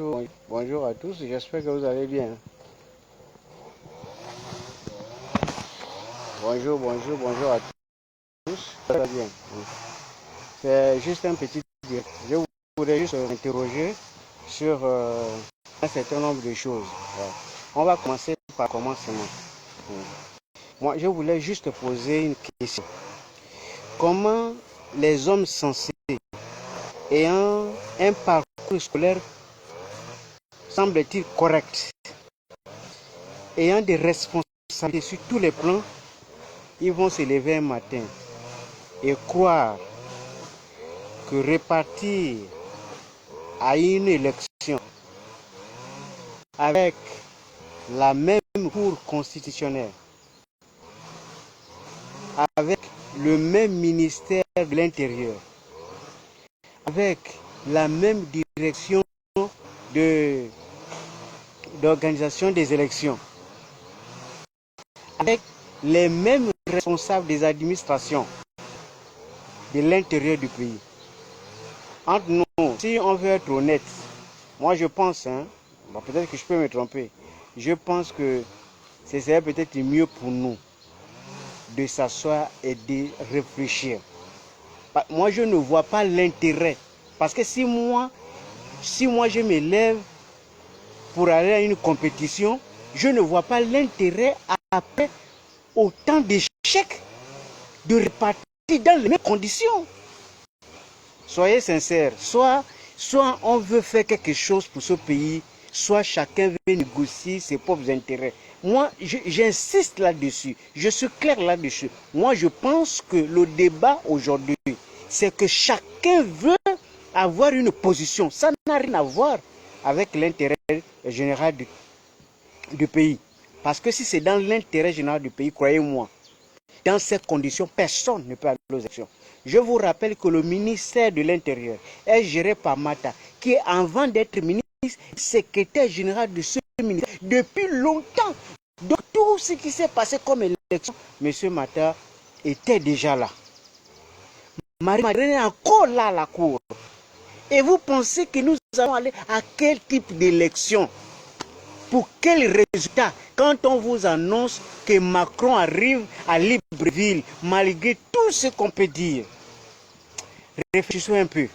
Bonjour, bonjour à tous, j'espère que vous allez bien. Bonjour à tous, ça va bien. C'est juste un petit direct. Je voudrais juste interroger sur un certain nombre de choses. Voilà. On va commencer par commencement. Moi, je voulais juste poser une question. Comment les hommes censés ayant un parcours scolaire semble-t-il correct, ayant des responsabilités sur tous les plans, ils vont se lever un matin et croire que repartir à une élection avec la même cour constitutionnelle, avec le même ministère de l'Intérieur, avec la même direction d'organisation des élections, avec les mêmes responsables des administrations de l'intérieur du pays. Entre nous, si on veut être honnête, moi je pense, peut-être que je peux me tromper, je pense que ce serait peut-être mieux pour nous de s'asseoir et de réfléchir. Moi je ne vois pas l'intérêt, parce que si moi je me lève pour aller à une compétition, je ne vois pas l'intérêt après autant d'échecs de repartir dans les mêmes conditions. Soyez sincères, soit on veut faire quelque chose pour ce pays, soit chacun veut négocier ses propres intérêts. Moi, j'insiste là-dessus, je suis clair là-dessus. Moi, je pense que le débat aujourd'hui, c'est que chacun veut avoir une position. Ça n'a rien à voir avec l'intérêt général du pays. Parce que si c'est dans l'intérêt général du pays, croyez-moi, dans ces conditions, personne ne peut aller aux élections. Je vous rappelle que le ministère de l'Intérieur est géré par Mata, qui est, avant d'être ministre, secrétaire général de ce ministère depuis longtemps. Donc tout ce qui s'est passé comme élection, M. Mata était déjà là. Marie-Madeleine est encore là à la cour. Et vous pensez que nous allons aller à quel type d'élection? Pour quel résultat? Quand on vous annonce que Macron arrive à Libreville, malgré tout ce qu'on peut dire, réfléchissez un peu.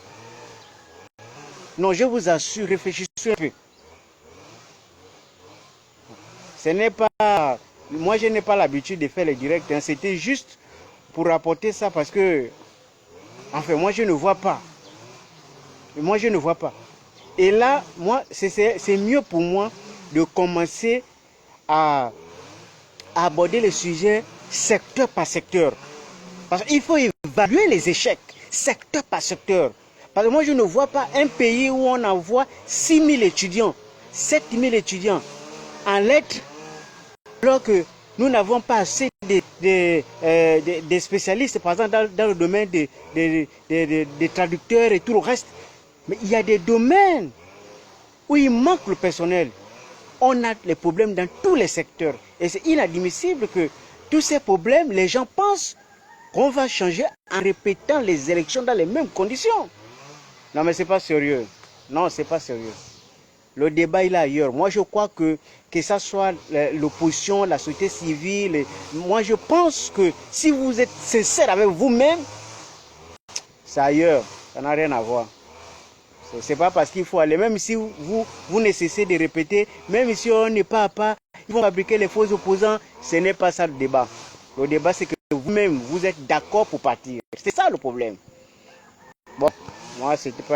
Non, je vous assure, réfléchissez un peu. Ce n'est pas... Moi, je n'ai pas l'habitude de faire les directs. C'était juste pour rapporter ça parce que... Enfin, moi, je ne vois pas. Moi, je ne vois pas. Et là, moi, c'est mieux pour moi de commencer à aborder les sujets secteur par secteur. Parce qu'il faut évaluer les échecs, secteur par secteur. Parce que moi, je ne vois pas un pays où on envoie 6 000 étudiants, 7 000 étudiants en lettres, alors que nous n'avons pas assez de spécialistes, par exemple, dans le domaine des traducteurs et tout le reste. Mais il y a des domaines où il manque le personnel. On a les problèmes dans tous les secteurs. Et c'est inadmissible que tous ces problèmes, les gens pensent qu'on va changer en répétant les élections dans les mêmes conditions. Non, mais ce n'est pas sérieux. Non, ce n'est pas sérieux. Le débat, il est ailleurs. Moi, je crois que ça soit l'opposition, la société civile, moi, je pense que si vous êtes sincère avec vous-même, c'est ailleurs. Ça n'a rien à voir. Ce n'est pas parce qu'il faut aller, même si vous ne cessez de répéter, même si on n'est pas à pas, ils vont fabriquer les faux opposants, ce n'est pas ça le débat. Le débat, c'est que vous-même, vous êtes d'accord pour partir. C'est ça le problème. Bon, moi, c'était pas...